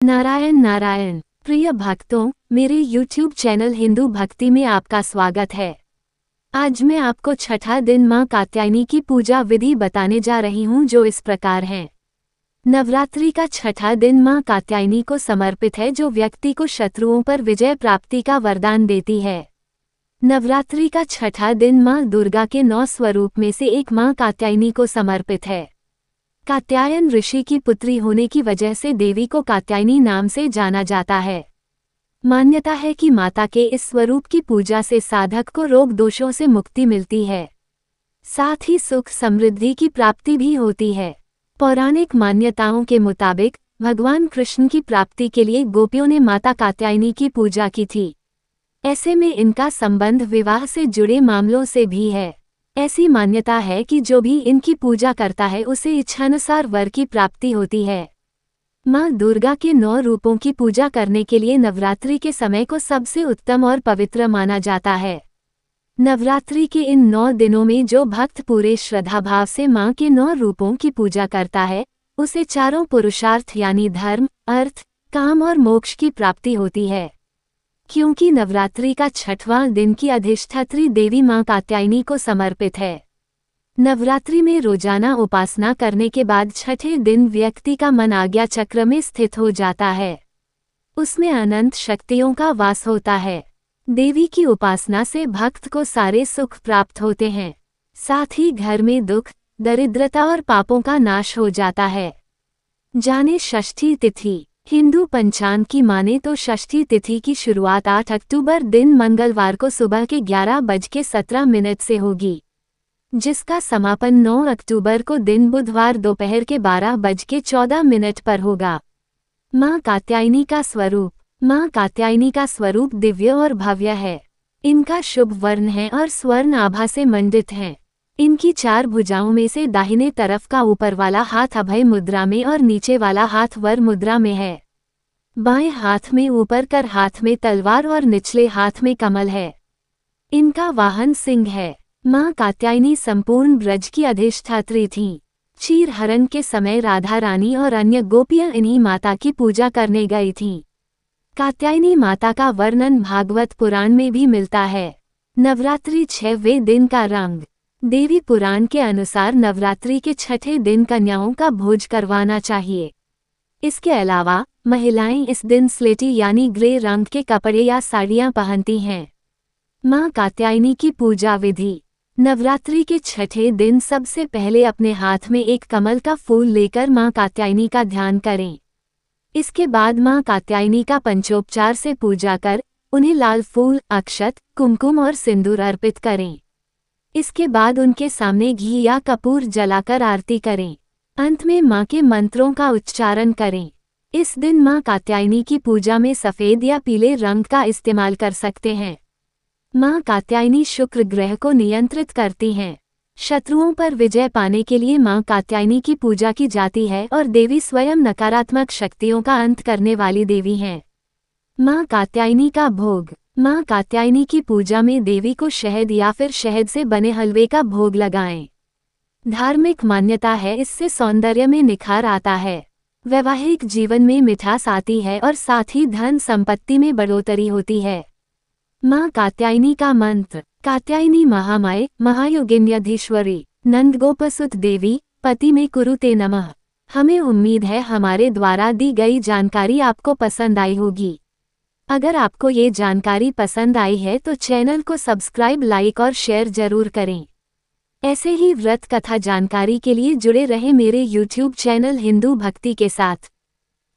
नारायण नारायण। प्रिय भक्तों, मेरे YouTube चैनल हिंदू भक्ति में आपका स्वागत है। आज मैं आपको छठा दिन मां कात्यायनी की पूजा विधि बताने जा रही हूं, जो इस प्रकार है। नवरात्रि का छठा दिन मां कात्यायनी को समर्पित है, जो व्यक्ति को शत्रुओं पर विजय प्राप्ति का वरदान देती है। नवरात्रि का छठा दिन मां दुर्गा के 9 स्वरूप में से एक मां कात्यायनी को समर्पित है। कात्यायन ऋषि की पुत्री होने की वजह से देवी को कात्यायनी नाम से जाना जाता है। मान्यता है कि माता के इस स्वरूप की पूजा से साधक को रोग दोषों से मुक्ति मिलती है, साथ ही सुख समृद्धि की प्राप्ति भी होती है। पौराणिक मान्यताओं के मुताबिक भगवान कृष्ण की प्राप्ति के लिए गोपियों ने माता कात्यायनी की पूजा की थी। ऐसे में इनका संबंध विवाह से जुड़े मामलों से भी है। ऐसी मान्यता है कि जो भी इनकी पूजा करता है उसे इच्छानुसार वर की प्राप्ति होती है। मां दुर्गा के 9 रूपों की पूजा करने के लिए नवरात्रि के समय को सबसे उत्तम और पवित्र माना जाता है। नवरात्रि के इन 9 दिनों में जो भक्त पूरे श्रद्धाभाव से मां के 9 रूपों की पूजा करता है, उसे चारों पुरुषार्थ यानी धर्म, अर्थ, काम और मोक्ष की प्राप्ति होती है। क्योंकि नवरात्रि का छठवां दिन की अधिष्ठात्री देवी मां कात्यायनी को समर्पित है। नवरात्रि में रोजाना उपासना करने के बाद छठे दिन व्यक्ति का मन आज्ञा चक्र में स्थित हो जाता है। उसमें अनंत शक्तियों का वास होता है। देवी की उपासना से भक्त को सारे सुख प्राप्त होते हैं, साथ ही घर में दुख, दरिद्रता और पापों का नाश हो जाता है। जाने षष्ठी तिथि। हिंदू पंचांग की माने तो षष्ठी तिथि की शुरुआत 8 अक्टूबर दिन मंगलवार को सुबह के 11:17 से होगी, जिसका समापन 9 अक्टूबर को दिन बुधवार दोपहर के 12:14 पर होगा। मां कात्यायनी का स्वरूप। मां कात्यायनी का स्वरूप दिव्य और भव्य है। इनका शुभ वर्ण है और स्वर्ण आभा से मंडित है। इनकी 4 भुजाओं में से दाहिने तरफ का ऊपर वाला हाथ अभय मुद्रा में और नीचे वाला हाथ वर मुद्रा में है। बाएं हाथ में ऊपर कर हाथ में तलवार और निचले हाथ में कमल है। इनका वाहन सिंह है। मां कात्यायनी संपूर्ण ब्रज की अधिष्ठात्री थीं। क्षीर हरण के समय राधा रानी और अन्य गोपियां इन्हीं माता की पूजा करने गई थीं। कात्यायनी माता का वर्णन भागवत पुराण में भी मिलता है। नवरात्रि 6वें दिन का रंग। देवी पुराण के अनुसार नवरात्रि के छठे दिन कन्याओं का भोज करवाना चाहिए। इसके अलावा महिलाएं इस दिन स्लेटी यानी ग्रे रंग के कपड़े या साड़ियां पहनती हैं। मां कात्यायनी की पूजा विधि। नवरात्रि के छठे दिन सबसे पहले अपने हाथ में एक कमल का फूल लेकर मां कात्यायनी का ध्यान करें। इसके बाद मां कात्यायनी का पंचोपचार से पूजा कर उन्हें लाल फूल, अक्षत, कुमकुम और सिंदूर अर्पित करें। इसके बाद उनके सामने घी या कपूर जलाकर आरती करें। अंत में मां के मंत्रों का उच्चारण करें। इस दिन मां कात्यायनी की पूजा में सफ़ेद या पीले रंग का इस्तेमाल कर सकते हैं। मां कात्यायनी शुक्र ग्रह को नियंत्रित करती हैं। शत्रुओं पर विजय पाने के लिए मां कात्यायनी की पूजा की जाती है और देवी स्वयं नकारात्मक शक्तियों का अंत करने वाली देवी हैं। मां कात्यायनी का भोग। मां कात्यायनी की पूजा में देवी को शहद या फिर शहद से बने हलवे का भोग लगाएं। धार्मिक मान्यता है इससे सौंदर्य में निखार आता है, वैवाहिक जीवन में मिठास आती है और साथ ही धन संपत्ति में बढ़ोतरी होती है। मां कात्यायनी का मंत्र। कात्यायनी महामाये महायोगिन्यधीश्वरी नंदगोपसुत देवी पति में कुरुते नमः। हमें उम्मीद है हमारे द्वारा दी गई जानकारी आपको पसंद आई होगी। अगर आपको ये जानकारी पसंद आई है तो चैनल को सब्सक्राइब, लाइक और शेयर जरूर करें। ऐसे ही व्रत कथा जानकारी के लिए जुड़े रहे मेरे YouTube चैनल हिंदू भक्ति के साथ।